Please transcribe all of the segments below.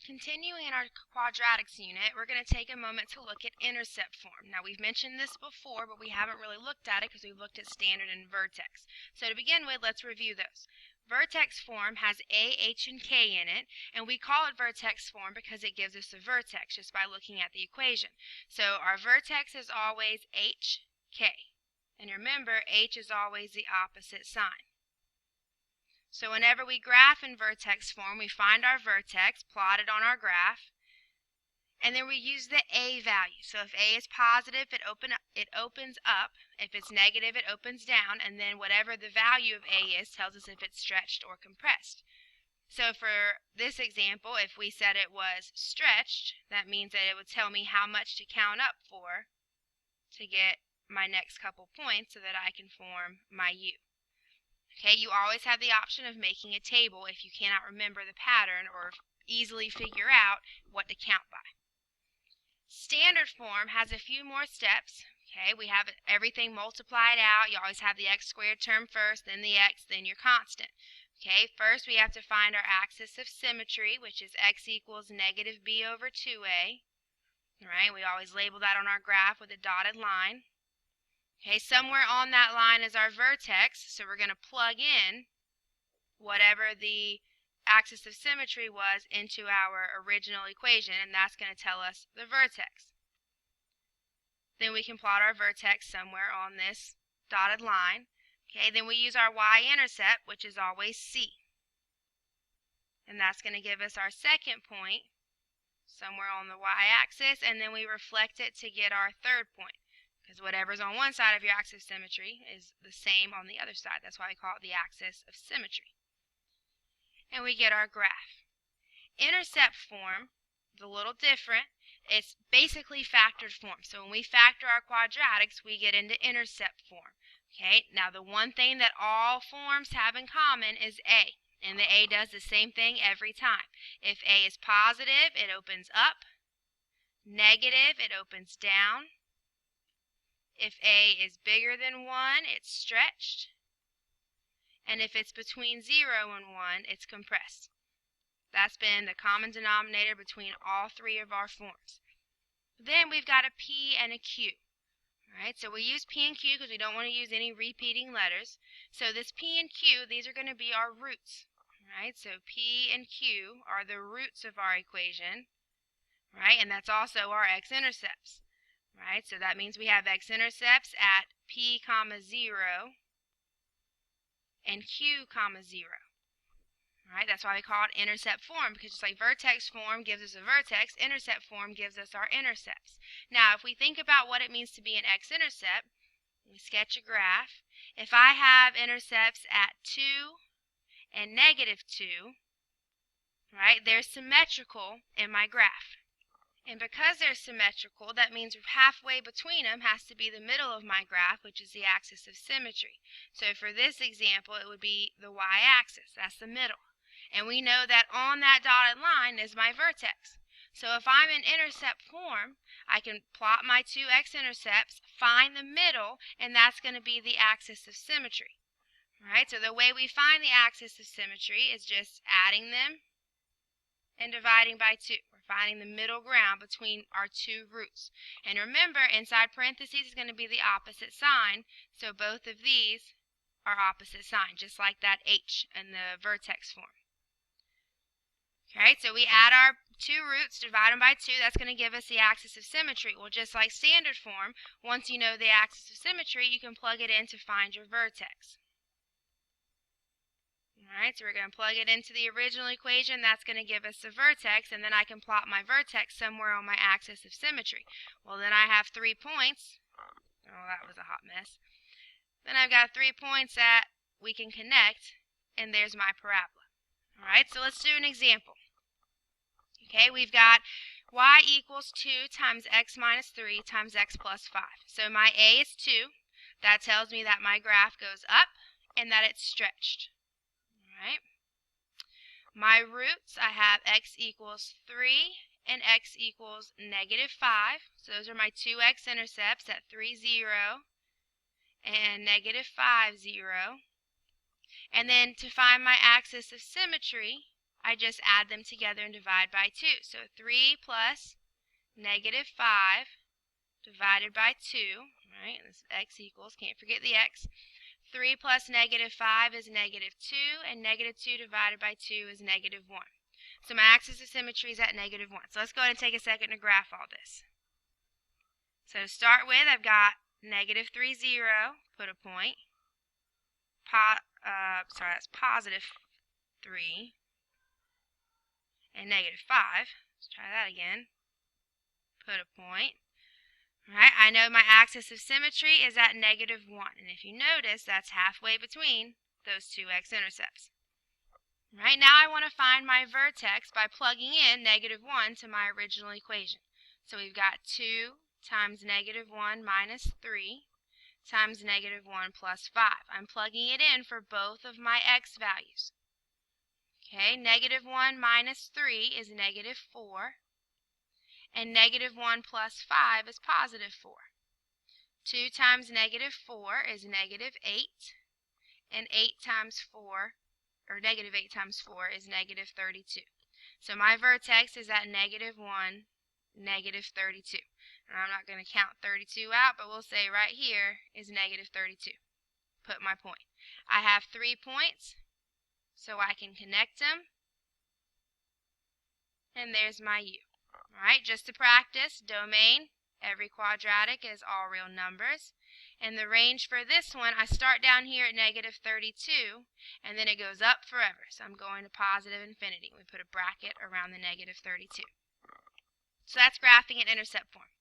Continuing in our quadratics unit, we're going to take a moment to look at intercept form. Now, we've mentioned this before, but we haven't really looked at it because we've looked at standard and vertex. So to begin with, let's review those. Vertex form has A, H, and K in it, and we call it vertex form because it gives us a vertex just by looking at the equation. So our vertex is always H, K. And remember, H is always the opposite sign. So whenever we graph in vertex form, we find our vertex plotted on our graph, and then we use the A value. So if A is positive, it opens up. If it's negative, it opens down, and then whatever the value of A is tells us if it's stretched or compressed. So for this example, if we said it was stretched, that means that it would tell me how much to count up for to get my next couple points so that I can form my U. Okay, you always have the option of making a table if you cannot remember the pattern or easily figure out what to count by. Standard form has a few more steps. Okay, we have everything multiplied out. You always have the x squared term first, then the x, then your constant. Okay, first we have to find our axis of symmetry, which is x equals negative b over 2a. All right, we always label that on our graph with a dotted line. Okay, somewhere on that line is our vertex, so we're going to plug in whatever the axis of symmetry was into our original equation, and that's going to tell us the vertex. Then we can plot our vertex somewhere on this dotted line. Okay, then we use our y-intercept, which is always C. And that's going to give us our second point somewhere on the y-axis, and then we reflect it to get our third point. Because whatever's on one side of your axis of symmetry is the same on the other side. That's why we call it the axis of symmetry. And we get our graph. Intercept form is a little different. It's basically factored form. So when we factor our quadratics, we get into intercept form. Okay, now the one thing that all forms have in common is A. And the A does the same thing every time. If A is positive, it opens up. Negative, it opens down. If A is bigger than 1, it's stretched. And if it's between 0 and 1, it's compressed. That's been the common denominator between all three of our forms. Then we've got a P and a Q. All right, so we use P and Q because we don't want to use any repeating letters. So this P and Q, these are going to be our roots. All right, so P and Q are the roots of our equation. Right, and that's also our x-intercepts. Right, so that means we have x-intercepts at p comma 0 and q comma 0. Right, that's why we call it intercept form, because just like vertex form gives us a vertex, intercept form gives us our intercepts. Now, if we think about what it means to be an x-intercept, we sketch a graph. If I have intercepts at 2 and negative 2, right, they're symmetrical in my graph. And because they're symmetrical, that means halfway between them has to be the middle of my graph, which is the axis of symmetry. So for this example, it would be the y-axis. That's the middle. And we know that on that dotted line is my vertex. So if I'm in intercept form, I can plot my two x-intercepts, find the middle, and that's going to be the axis of symmetry. All right, so the way we find the axis of symmetry is just adding them and dividing by 2. Finding the middle ground between our two roots. And remember, inside parentheses is going to be the opposite sign, so both of these are opposite signs, just like that H in the vertex form. Okay, so we add our two roots, divide them by 2, that's going to give us the axis of symmetry. Well, just like standard form, once you know the axis of symmetry, you can plug it in to find your vertex. Alright, so we're going to plug it into the original equation. That's going to give us the vertex, and then I can plot my vertex somewhere on my axis of symmetry. Well, then I have 3 points. Oh, that was a hot mess. Then I've got 3 points that we can connect, and there's my parabola. Alright, so let's do an example. Okay, we've got y equals 2 times x minus 3 times x plus 5. So my A is 2. That tells me that my graph goes up and that it's stretched. Right. My roots, I have x equals 3 and x equals negative 5. So those are my two x-intercepts at 3, 0 and negative 5, 0. And then to find my axis of symmetry, I just add them together and divide by 2. So 3 plus negative 5 divided by 2, right? And this is x equals, can't forget the x. 3 plus negative 5 is negative 2, and negative 2 divided by 2 is negative 1. So my axis of symmetry is at negative 1. So let's go ahead and take a second to graph all this. So to start with, I've got negative 3, 0, put a point. That's positive 3 and negative 5. Let's try that again. Put a point. All right, I know my axis of symmetry is at negative 1. And if you notice, that's halfway between those two x-intercepts. Right now I want to find my vertex by plugging in negative 1 to my original equation. So we've got 2 times negative 1 minus 3 times negative 1 plus 5. I'm plugging it in for both of my x values. Okay, negative 1 minus 3 is negative 4, and negative 1 plus 5 is positive 4. 2 times negative 4 is negative 8, and 8 times 4, or negative 8 times 4 is negative 32. So my vertex is at negative 1, negative 32. And I'm not going to count 32 out, but we'll say right here is negative 32. Put my point. I have 3 points, so I can connect them. And there's my u. All right, just to practice, domain, every quadratic is all real numbers. And the range for this one, I start down here at negative 32, and then it goes up forever. So I'm going to positive infinity. We put a bracket around the negative 32. So that's graphing in intercept form.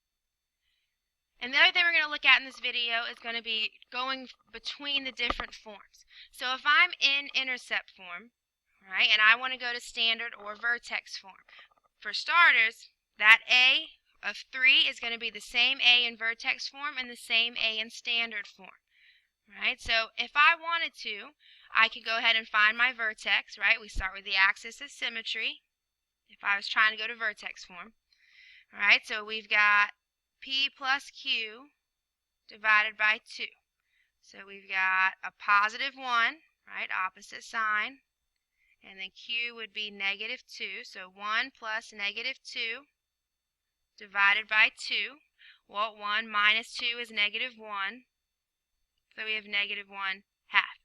And the other thing we're going to look at in this video is going to be going between the different forms. So if I'm in intercept form, right, and I want to go to standard or vertex form, for starters, that A of 3 is going to be the same A in vertex form and the same A in standard form. Right? So if I wanted to, I could go ahead and find my vertex, right? We start with the axis of symmetry if I was trying to go to vertex form. All right, so we've got P plus Q divided by 2. So we've got a positive 1, right, opposite sign, and then Q would be negative 2. So 1 plus negative 2 divided by 2. Well, 1 minus 2 is negative 1. So we have negative 1 half.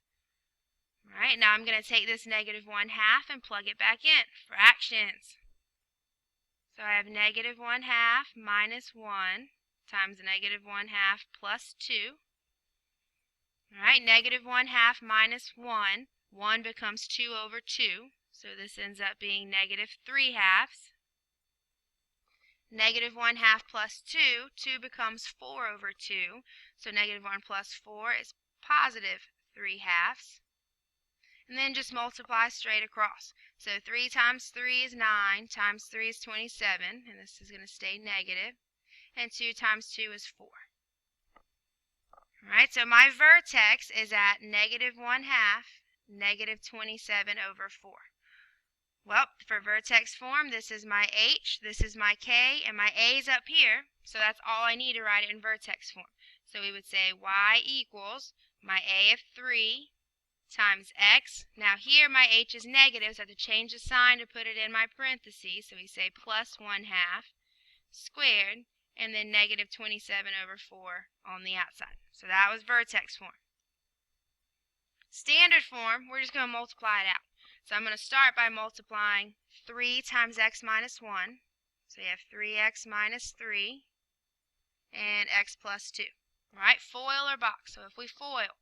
All right, now I'm going to take this negative 1 half and plug it back in. Fractions. So I have negative 1 half minus 1 times negative 1 half plus 2. All right, negative 1 half minus 1. 1 becomes 2 over 2. So this ends up being negative 3 halves. Negative 1 half plus 2. 2 becomes 4 over 2. So negative 1 plus 4 is positive 3 halves. And then just multiply straight across. So 3 times 3 is 9, times 3 is 27, and this is going to stay negative. And 2 times 2 is 4. All right, so my vertex is at negative 1 half, negative 27 over 4. Well, for vertex form, this is my H, this is my K, and my A is up here. So that's all I need to write it in vertex form. So we would say y equals my A of 3 times x. Now here my h is negative, so I have to change the sign to put it in my parentheses. So we say plus 1 half squared, and then negative 27 over 4 on the outside. So that was vertex form. Standard form, we're just going to multiply it out. So I'm going to start by multiplying 3 times x minus 1. So you have 3x minus 3 and x plus 2. All right, FOIL or box. So if we FOIL,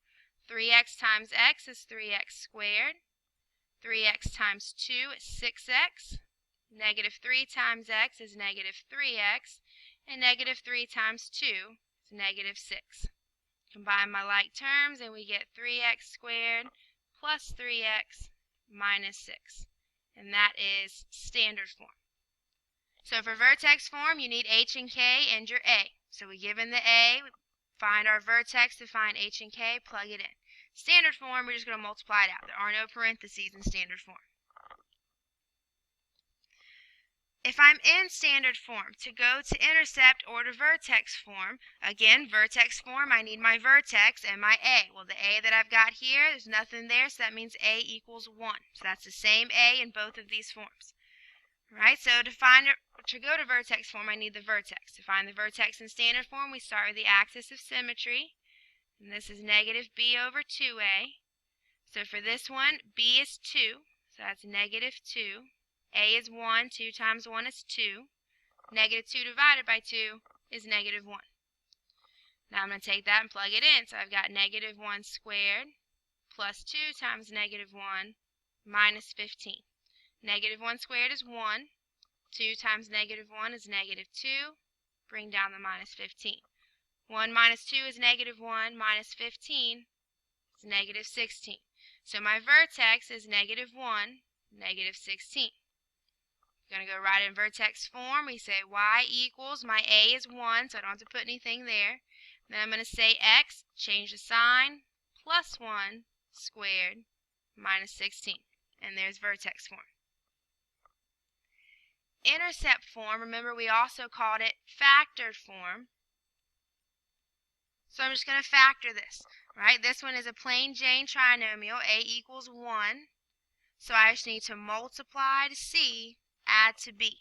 3x times x is 3x squared. 3x times 2 is 6x. Negative 3 times x is negative 3x. And negative 3 times 2 is negative 6. Combine my like terms and we get 3x squared plus 3x minus 6. And that is standard form. So for vertex form, you need h and k and your a. So we give in the a, find our vertex to find h and k, plug it in. Standard form, we're just going to multiply it out. There are no parentheses in standard form. If I'm in standard form, to go to intercept or to vertex form, again, vertex form, I need my vertex and my A. Well, the A that I've got here, there's nothing there, so that means A equals 1. So that's the same A in both of these forms. All right, so to go to vertex form, I need the vertex. To find the vertex in standard form, we start with the axis of symmetry, and this is negative B over 2A. So for this one, B is 2, so that's negative 2. A is 1, 2 times 1 is 2. Negative 2 divided by 2 is negative 1. Now I'm going to take that and plug it in. So I've got negative 1 squared plus 2 times negative 1 minus 15. Negative 1 squared is 1. 2 times negative 1 is negative 2. Bring down the minus 15. 1 minus 2 is negative 1 minus 15 is negative 16. So my vertex is negative 1, negative 16. I'm going to go right in vertex form. We say y equals, my A is 1, so I don't have to put anything there. Then I'm going to say x, change the sign, plus 1 squared minus 16. And there's vertex form. Intercept form, remember we also called it factored form. So I'm just going to factor this, right? This one is a plain Jane trinomial, A equals 1. So I just need to multiply to C, add to B.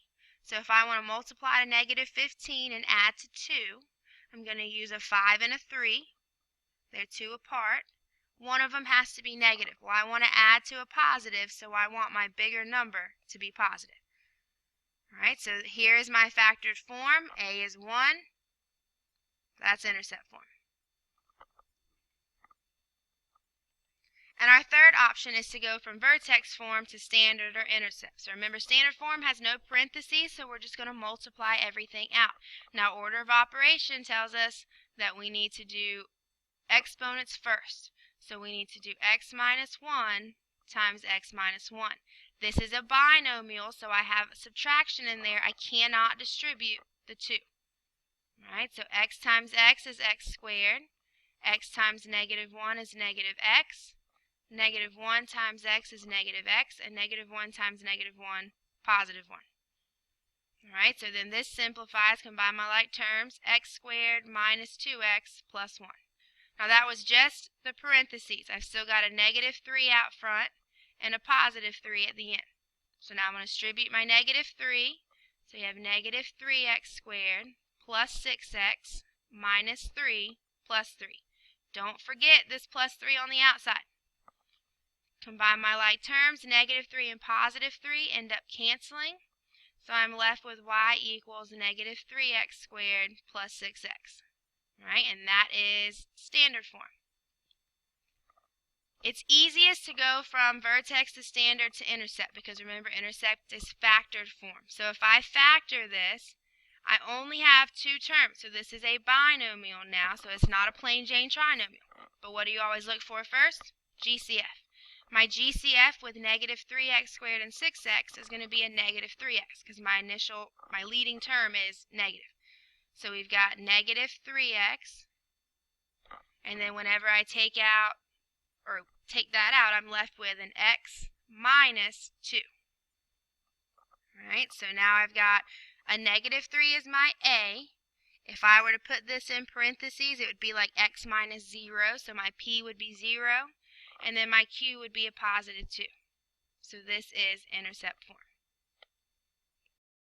So if I want to multiply to negative 15 and add to 2, I'm going to use a 5 and a 3. They're 2 apart. One of them has to be negative. Well, I want to add to a positive, so I want my bigger number to be positive. All right, so here is my factored form. A is 1. That's intercept form. And our third option is to go from vertex form to standard or intercept. So remember, standard form has no parentheses, so we're just going to multiply everything out. Now, order of operation tells us that we need to do exponents first. So we need to do x minus 1 times x minus 1. This is a binomial, so I have a subtraction in there. I cannot distribute the 2. All right, so x times x is x squared. X times negative 1 is negative x. Negative 1 times x is negative x, and negative 1 times negative 1, positive 1. Alright, so then this simplifies, combine my like terms, x squared minus 2x plus 1. Now that was just the parentheses. I've still got a negative 3 out front and a positive 3 at the end. So now I'm going to distribute my negative 3. So you have negative 3x squared plus 6x minus 3 plus 3. Don't forget this plus 3 on the outside. Combine my like terms, negative 3 and positive 3 end up canceling. So I'm left with y equals negative 3x squared plus 6x. Right, and that is standard form. It's easiest to go from vertex to standard to intercept because remember, intercept is factored form. So if I factor this, I only have 2 terms. So this is a binomial now, so it's not a plain Jane trinomial. But what do you always look for first? GCF. My GCF with negative 3x squared and 6x is going to be a negative 3x because my leading term is negative. So we've got negative 3x, and then whenever I take that out, I'm left with an x minus 2. Alright, so now I've got a negative 3 is my A. If I were to put this in parentheses, it would be like x minus 0, so my P would be 0. And then my Q would be a positive 2. So this is intercept form.